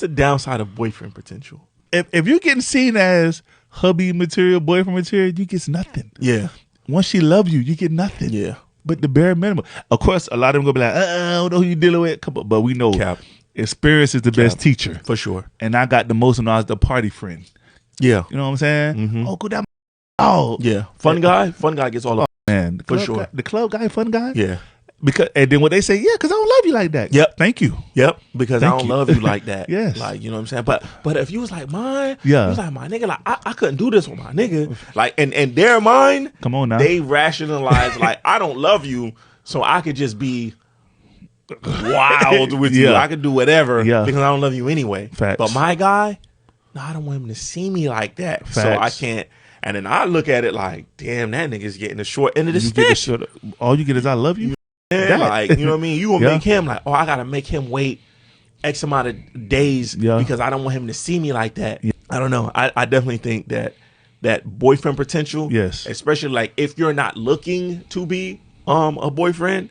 the downside of boyfriend potential? If you're getting seen as hubby material, boyfriend material, you get nothing. Yeah. Once she loves you, you get nothing. Yeah. But the bare minimum. Of course, a lot of them gonna be like, I don't know who you dealing with. But we know Cap. experience is the best teacher. For sure. And I got the most when I was the party friend. Yeah. You know what I'm saying? Mm-hmm. Oh, go down. Oh. Yeah. Fun guy gets all of man. For sure. The club guy, fun guy. Yeah. And then what they say, yeah, because I don't love you like that. Yep. Thank you. Yep. Because Thank I don't you. love you like that. Yes. Like, you know what I'm saying? But if you was like mine, Yeah. you was like my nigga, like I couldn't do this with my nigga. Like and their mind, Come on now. they rationalize like I don't love you, so I could just be wild with you. Yeah. I could do whatever Yeah. because I don't love you anyway. Facts. But my guy, no, I don't want him to see me like that. So I Facts. can't. And then I look at it like, damn, that nigga's getting the short end of the You get stick. all you get is I love you. Yeah, like, you know what I mean? You gonna Yeah. make him like, oh, I gotta make him wait X amount of days Yeah. because I don't want him to see me like that. Yeah. I don't know. I definitely think that boyfriend potential, Yes. especially like if you're not looking to be a boyfriend,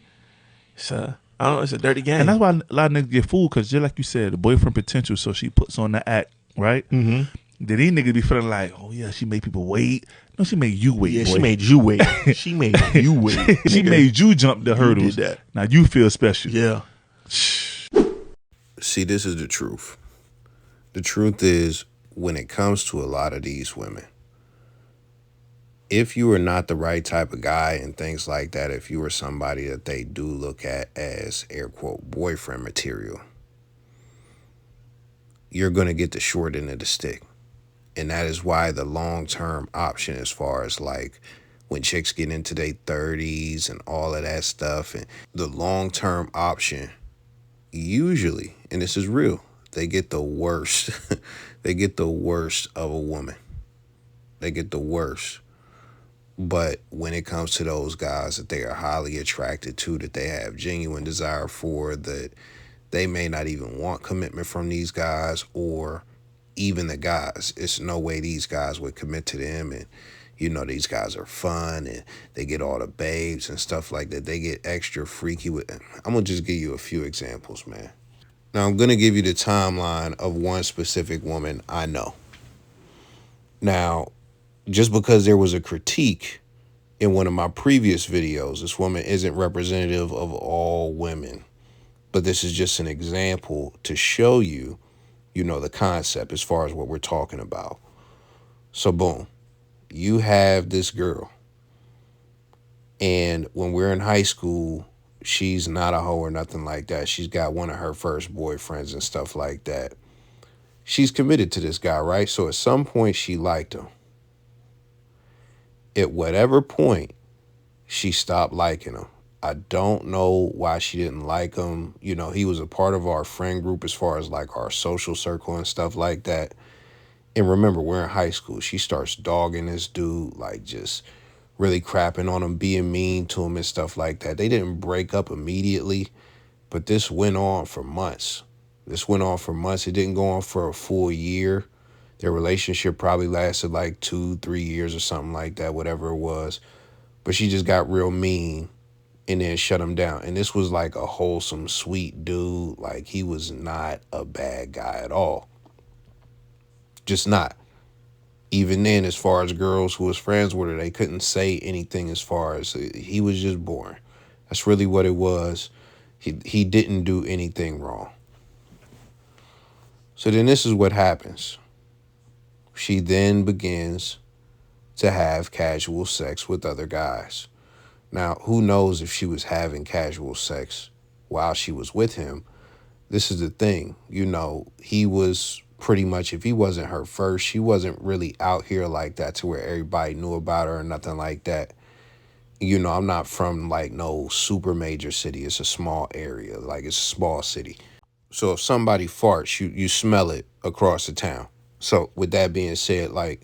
it's I don't know, it's a dirty game. And that's why a lot of niggas get fooled because just like you said, the boyfriend potential, so she puts on the act, right? Mm-hmm. Then these niggas be feeling like, oh yeah, she made people wait. No, she made you wait. Yeah, boy. she made you wait. She made you wait. She made you jump the hurdles. did that. Now you feel special. Yeah. See, this is the truth. The truth is, when it comes to a lot of these women, if you are not the right type of guy and things like that, if you are somebody that they do look at as air quote boyfriend material, you're going to get the short end of the stick. And that is why the long-term option, as far as like when chicks get into their 30s and all of that stuff, and the long-term option, usually, and this is real, they get the worst. They get the worst of a woman. They get the worst. But when it comes to those guys that they are highly attracted to, that they have genuine desire for, that they may not even want commitment from these guys, or even the guys, it's no way these guys would commit to them. And, you know, these guys are fun and they get all the babes and stuff like that. They get extra freaky with them. I'm going to just give you a few examples, man. Now, I'm going to give you the timeline of one specific woman I know. Now, just because there was a critique in one of my previous videos, this woman isn't representative of all women. But this is just an example to show you, you know, the concept as far as what we're talking about. So, boom, you have this girl. And when we're in high school, she's not a hoe or nothing like that. She's got one of her first boyfriends and stuff like that. She's committed to this guy, right? So at some point, she liked him. At whatever point, she stopped liking him. I don't know why she didn't like him. You know, he was a part of our friend group as far as like our social circle and stuff like that. And remember, we're in high school. She starts dogging this dude, like just really crapping on him, being mean to him and stuff like that. They didn't break up immediately, but this went on for months. It didn't go on for a full year. Their relationship probably lasted like 2-3 years or something like that, whatever it was. But she just got real mean and then shut him down. And this was like a wholesome, sweet dude. Like, he was not a bad guy at all. Just not. Even then, as far as girls who was friends with her, they couldn't say anything as far as he was just boring. That's really what it was. He didn't do anything wrong. So then this is what happens. She then begins to have casual sex with other guys. Now, who knows if she was having casual sex while she was with him? This is the thing. You know, he was pretty much, if he wasn't her first, she wasn't really out here like that to where everybody knew about her or nothing like that. You know, I'm not from like no super major city. It's a small area. Like, it's a small city. So if somebody farts, you smell it across the town. So with that being said, like,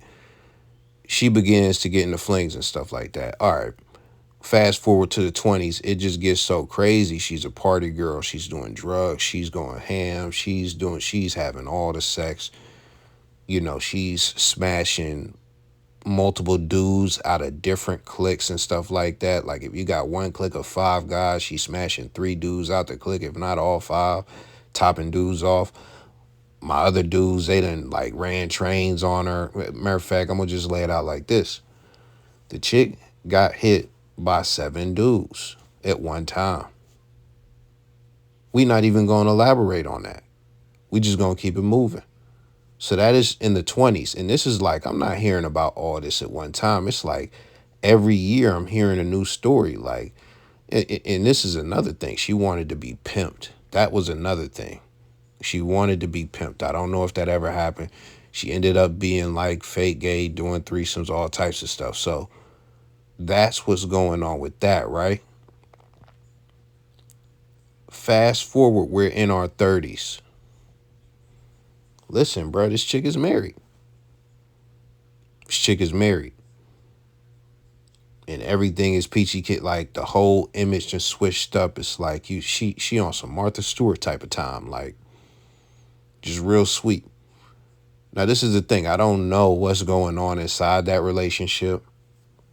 she begins to get into flings and stuff like that. All right. Fast forward to the 20s, it just gets so crazy. She's a party girl. She's doing drugs. She's going ham. She's having all the sex. You know, she's smashing multiple dudes out of different cliques and stuff like that. Like, if you got one clique of 5 guys, she's smashing 3 dudes out the clique, if not all 5, topping dudes off. My other dudes, they done like ran trains on her. Matter of fact, I'm gonna just lay it out like this. The chick got hit by 7 dudes at one time. We not even gonna elaborate on that. We just gonna keep it moving. So that is in the 20s. And this is like, I'm not hearing about all this at one time. It's like every year I'm hearing a new story. Like, and this is another thing. She wanted to be pimped. That was another thing. She wanted to be pimped. I don't know if that ever happened. She ended up being like fake gay, doing threesomes, all types of stuff. So that's what's going on with that, right? Fast forward, we're in our 30s. Listen, bro, this chick is married. This chick is married. And everything is peachy kid. Like the whole image just switched up. It's like she on some Martha Stewart type of time. Like just real sweet. Now this is the thing. I don't know what's going on inside that relationship.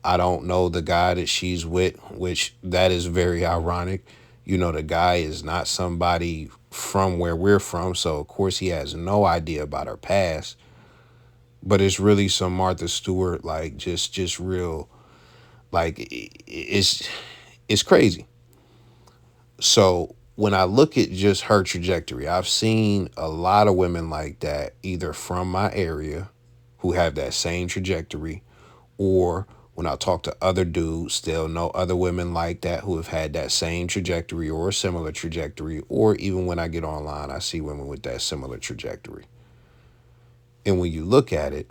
I don't know the guy that she's with, which that is very ironic. You know, the guy is not somebody from where we're from, so of course he has no idea about her past. But it's really some Martha Stewart, like just real, like it's crazy. So when I look at just her trajectory, I've seen a lot of women like that, either from my area who have that same trajectory, or when I talk to other dudes, they'll know other women like that who have had that same trajectory or a similar trajectory, or even when I get online, I see women with that similar trajectory. And when you look at it,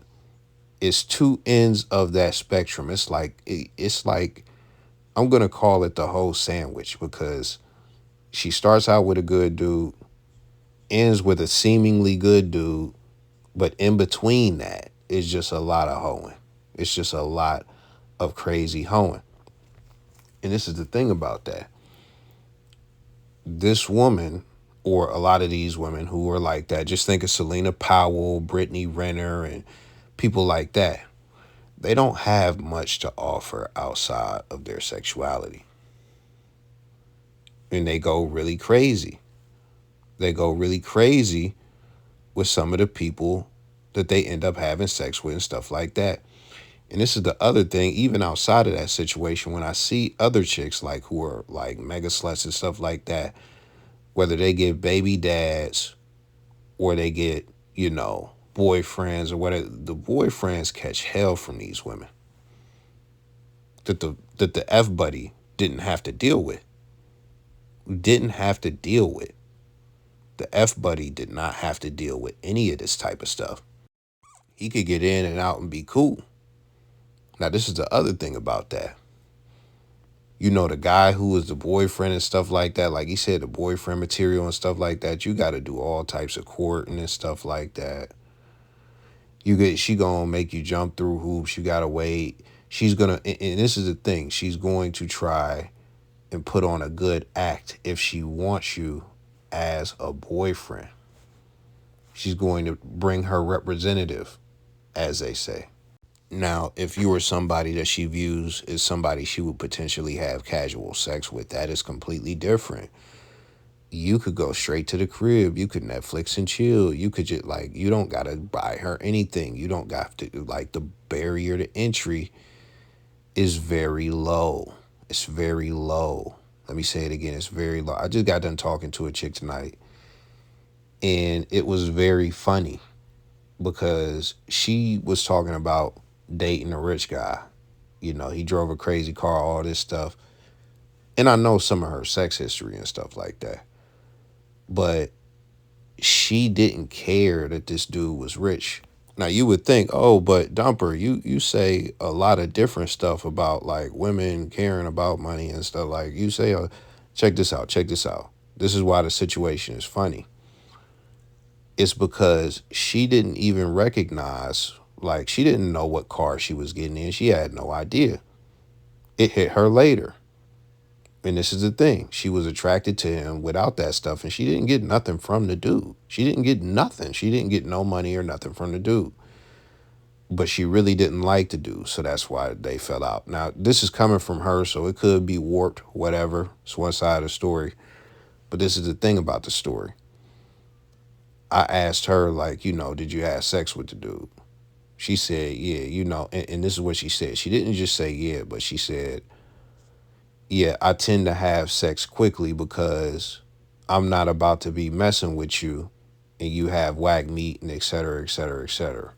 it's two ends of that spectrum. It's like I'm gonna call it the whole sandwich, because she starts out with a good dude, ends with a seemingly good dude, but in between that is just a lot of hoeing. It's just a lot of crazy hoeing. And this is the thing about that. This woman, or a lot of these women who are like that, just think of Selena Powell, Brittany Renner, and people like that. They don't have much to offer outside of their sexuality. And they go really crazy. They go really crazy with some of the people that they end up having sex with and stuff like that. And this is the other thing, even outside of that situation, when I see other chicks like who are like mega sluts and stuff like that, whether they get baby dads or they get, boyfriends or whatever, the boyfriends catch hell from these women that the F buddy didn't have to deal with. Didn't have to deal with. The F buddy did not have to deal with any of this type of stuff. He could get in and out and be cool. Now, this is the other thing about that. The guy who was the boyfriend and stuff like that, like he said, the boyfriend material and stuff like that, you got to do all types of courting and stuff like that. She gonna make you jump through hoops. You gotta wait. She's gonna, and this is the thing, she's going to try and put on a good act if she wants you as a boyfriend. She's going to bring her representative, as they say. Now, if you were somebody that she views as somebody she would potentially have casual sex with, that is completely different. You could go straight to the crib. You could Netflix and chill. You could just you don't got to buy her anything. You don't got to, the barrier to entry is very low. It's very low. Let me say it again. It's very low. I just got done talking to a chick tonight, and it was very funny because she was talking about dating a rich guy. He drove a crazy car, all this stuff. And I know some of her sex history and stuff like that. But she didn't care that this dude was rich. Now you would think, oh, but Dumper, you say a lot of different stuff about like women caring about money and stuff. Like you say, check this out. This is why the situation is funny. It's because she didn't even recognize, like she didn't know what car she was getting in. She had no idea. It hit her later. And this is the thing. She was attracted to him without that stuff, and she didn't get nothing from the dude. She didn't get nothing. She didn't get no money or nothing from the dude. But she really didn't like the dude, so that's why they fell out. Now, this is coming from her, so it could be warped, whatever. It's one side of the story. But this is the thing about the story. I asked her, like, did you have sex with the dude? She said, yeah, and this is what she said. She didn't just say yeah, but she said, yeah, I tend to have sex quickly because I'm not about to be messing with you and you have whack meat and et cetera, et cetera, et cetera.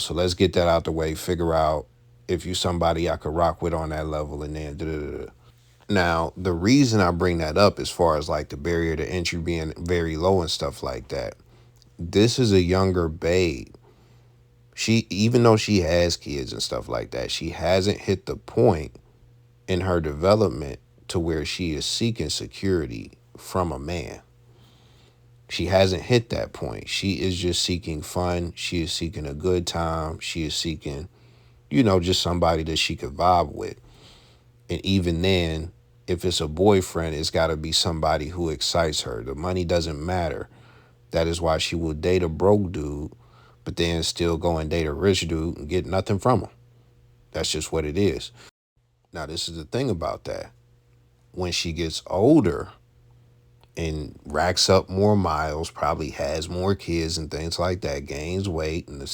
So let's get that out the way, figure out if you somebody I could rock with on that level, and then da da da. Now, the reason I bring that up as far as like the barrier to entry being very low and stuff like that, this is a younger babe. She, even though she has kids and stuff like that, she hasn't hit the point in her development to where she is seeking security from a man. She hasn't hit that point. She is just seeking fun. She is seeking a good time. She is seeking, just somebody that she could vibe with. And even then, if it's a boyfriend, it's got to be somebody who excites her. The money doesn't matter. That is why she will date a broke dude, but then still go and date a rich dude and get nothing from him. That's just what it is. Now, this is the thing about that. When she gets older and racks up more miles, probably has more kids and things like that, gains weight, and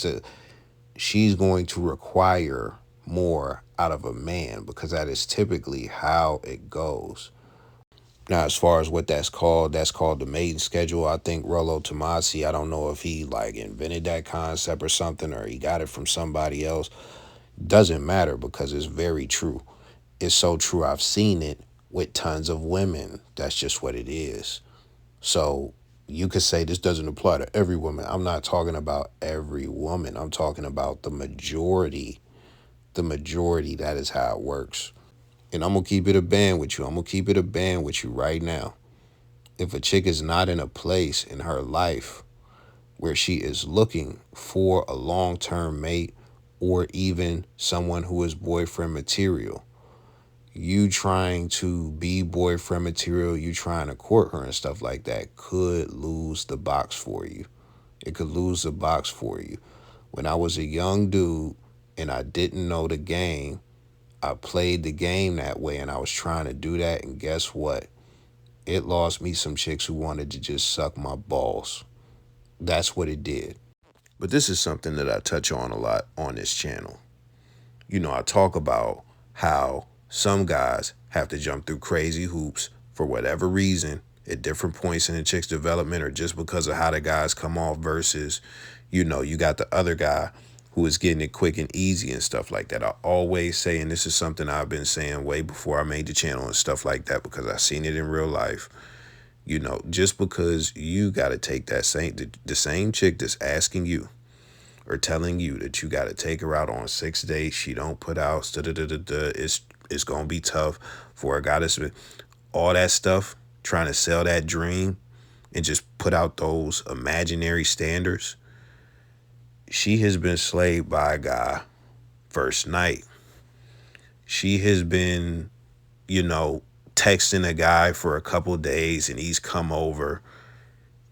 she's going to require more out of a man because that is typically how it goes. Now, as far as what that's called the mating schedule. I think Rollo Tomasi, I don't know if he like invented that concept or something, or he got it from somebody else. Doesn't matter because it's very true. It's so true. I've seen it with tons of women. That's just what it is. So you could say this doesn't apply to every woman. I'm not talking about every woman. I'm talking about the majority. The majority, that is how it works. And I'm going to keep it a band with you. I'm going to keep it a band with you right now. If a chick is not in a place in her life where she is looking for a long-term mate or even someone who is boyfriend material, you trying to be boyfriend material, you trying to court her and stuff like that could lose the box for you. It could lose the box for you. When I was a young dude and I didn't know the game, I played the game that way and I was trying to do that. And guess what? It lost me some chicks who wanted to just suck my balls. That's what it did. But this is something that I touch on a lot on this channel. I talk about how some guys have to jump through crazy hoops for whatever reason at different points in the chick's development, or just because of how the guys come off versus, you got the other guy who is getting it quick and easy and stuff like that. I always say, and this is something I've been saying way before I made the channel and stuff like that, because I've seen it in real life. Just because you got to take that the same chick that's asking you or telling you that you got to take her out on 6 dates, she don't put out, it's going to be tough for a guy to spend all that stuff trying to sell that dream and just put out those imaginary standards. She has been slayed by a guy first night. She has been, texting a guy for a couple days and he's come over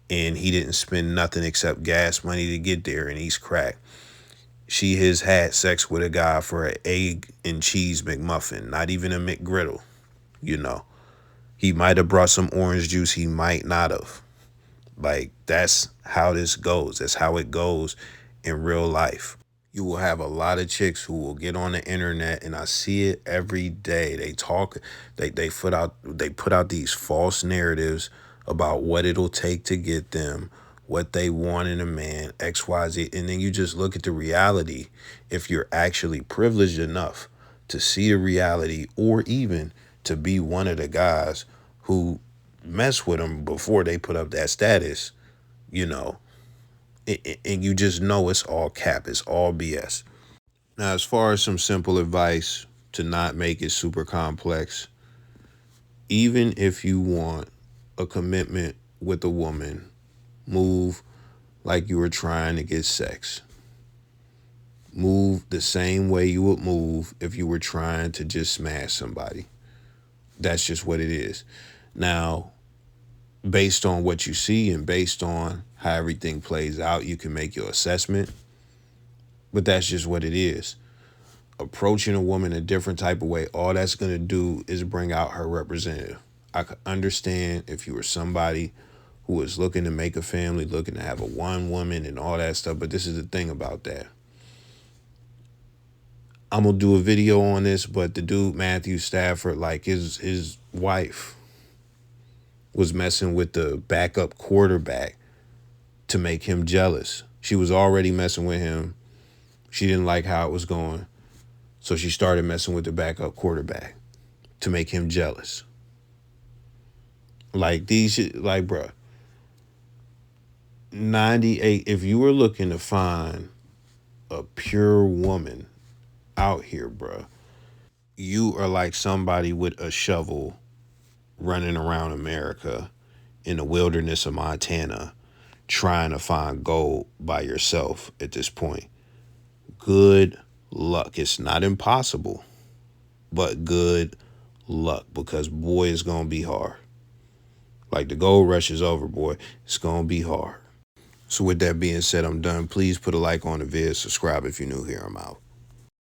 and he didn't spend nothing except gas money to get there and he's cracked. She has had sex with a guy for an egg and cheese McMuffin, not even a McGriddle. He might have brought some orange juice, he might not have. Like, that's how this goes. That's how it goes in real life. You will have a lot of chicks who will get on the internet, and I see it every day. They talk, they put out these false narratives about what it'll take to get them, what they want in a man, X, Y, Z, and then you just look at the reality. If you're actually privileged enough to see the reality, or even to be one of the guys who mess with them before they put up that status, and you just know it's all cap, it's all BS. Now, as far as some simple advice to not make it super complex, even if you want a commitment with a woman, move like you were trying to get sex. Move the same way you would move if you were trying to just smash somebody. That's just what it is. Now, based on what you see and based on how everything plays out, you can make your assessment. But that's just what it is. Approaching a woman a different type of way, all that's going to do is bring out her representative. I could understand if you were somebody who is looking to make a family, looking to have a one woman and all that stuff. But this is the thing about that. I'm gonna do a video on this, but the dude Matthew Stafford, like his wife was messing with the backup quarterback to make him jealous. She was already messing with him. She didn't like how it was going. So she started messing with the backup quarterback to make him jealous. Like these shit, like, bruh, 98, if you were looking to find a pure woman out here, bruh, you are like somebody with a shovel running around America in the wilderness of Montana trying to find gold by yourself at this point. Good luck. It's not impossible, but good luck, because boy, it's gonna be hard. Like the gold rush is over, boy. It's gonna be hard. So with that being said, I'm done. Please put a like on the vid, subscribe if you're new here. I'm out.